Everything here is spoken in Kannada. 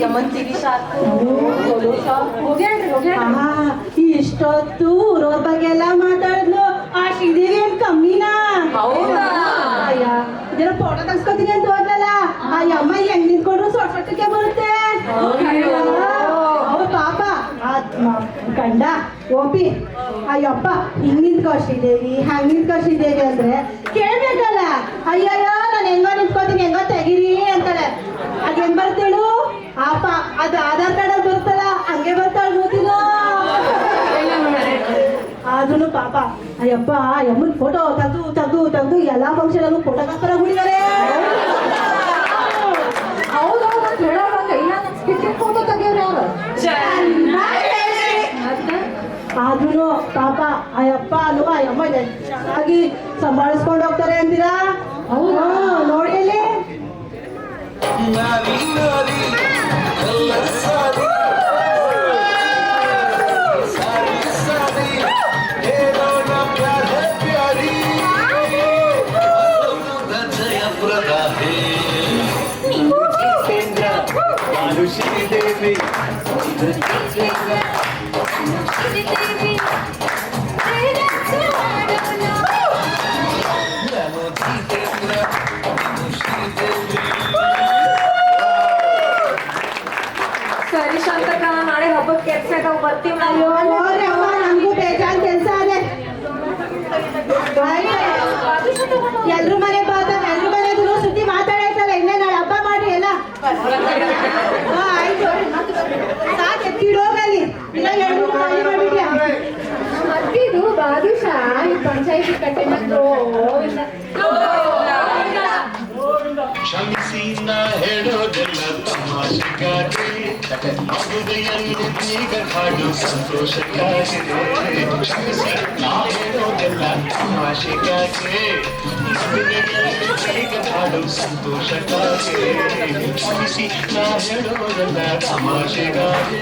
ಯಮಂತಿಗೆ ಸಾಕು ಇಷ್ಟೊತ್ತು ಊರವ್ರ ಬಗ್ಗೆ ಎಲ್ಲ ಮಾತಾಡಿದ್ಲು ಆ ಶ್ರೀದೇವಿ ಏನ್ ಕಮ್ಮಿನಾ? ಹೌದಾ? ಅಯ್ಯ ಇದನ್ನ ಫೋಟೋ ತಗ್ಸ್ಕೊತೀನಿ ಅಂತ ಹೋದ್ಲಲ್ಲ ಆ ಅಮ್ಮ ಹೆಂಗ್ ನಿಂತ್ಕೊಂಡ್ರು ಸೊಟ್ಟಕ್ಕೆ ಬರುತ್ತೆ. ಅವ್ರ ಪಾಪ ಗಂಡ ಓಪಿ ಅಯ್ಯಪ್ಪ ಹಿಂಗ್ ನಿಂತ್ಕೋ ಶ್ರೀದೇವಿ ಹಂಗ್ ನಿಂತ್ಕೋ ಶ್ರೀದೇವಿ ಅಂದ್ರೆ ಕೇಳ್ಬೇಕಲ್ಲ. ಅಯ್ಯಯ್ಯೋ ನಾನು ಹೆಂಗೋ ನಿಂತ್ಕೋತೀನಿ ಹೆಂಗೋ ತೆಗೀರಿ ಅಂತಾಳೆ. ಅದ್ ಹೆಂಗ್ ಬರ್ತೇಳು ಆಪ ಅದು ಆಧಾರ್ ಕಾರ್ಡ್ ಅಲ್ಲಿ ಬರ್ತಲ್ಲ ಹಂಗೆ ಬರ್ತಾಳ ಗೊತ್ತಿಲ್ಲ. ಆದ್ರೂ ಪಾಪ ಅಯ್ಯಪ್ಪ ಅಮ್ಮನ್ ಫೋಟೋ ತೆಗ್ದು ತೆಗ್ದು ತೆಗ್ದು ಎಲ್ಲಾ ಫಂಕ್ಷನ್ ಅಲ್ಲೂ ಫೋಟೋ ಹಾಕ್ತಾರ ಹುಡುಗರೇ. ಆದ್ರೂ ಪಾಪ ಅಯ್ಯಪ್ಪ ಅಲ್ವ ಅಯ್ಯಮ್ಮ ಚೆನ್ನಾಗಿ ಸಂಭಾಳಿಸ್ಕೊಂಡು ಹೋಗ್ತಾರೆ ಅಂತೀರಾ? ನೋಡಿ ಅಲ್ಲಿ ಶ್ರೀದೇವಿ ಸರಿ ಶಾಂತಕ್ಕ, ನಾಳೆ ಹಬ್ಬಕ್ಕೆ ಕೆಲ್ಸ ಬರ್ತೀವಿ. ಅಯ್ಯೋ ನೋಡ್ರಿ ಅಮ್ಮ ನಮಗೂ ಬೇಜಾನ್ ಕೆಲಸ ಇದೆ. ಎಲ್ರು ಮನೆ ಬಾತಾರ ಎಲ್ರು ಮನೆಗೂ ಸುದ್ದಿ ಮಾತಾಡೈತಲ್ಲ ಇನ್ನೇ ನಾಳೆ ಹಬ್ಬ ಮಾಡಿ ಎಲ್ಲ. ಆಯ್ತು ಸಾಕು ಎತ್ತಿಡೋಗಲ್ಲಿ ಇಲ್ಲ ಎಲ್ರು ಖಾಲಿ ಮಾಡಿದ್ಯಾ? ಮತ್ತಿದು ಬಾದುಷಾ ಈ ಪಂಚಾಯತಿ ಕಟ್ಟೆನಂದ್ರು ಕ್ಷಮಿಸಿ ನಾ ಹೇಳೋದೆಲ್ಲ ತಮಾಷೆಗಾಗಿ ಮಗುವೆಯನ್ನು ಈಗ ಹಾಡು ಸಂತೋಷಕ್ಕಾಗಿ. ಕ್ಷಮಿಸಿ ನಾ ಹೇಳೋದೆಲ್ಲ ತಮಾಷೆಗಾಗಿ ಮಗುವೆಯನ್ನು ಈಗ ಹಾಡು ಸಂತೋಷಕ್ಕಾಗಿ. ಕ್ಷಮಿಸಿ ನಾ ಹೇಳೋದೆಲ್ಲ ತಮಾಷೆಗಾಗಿ.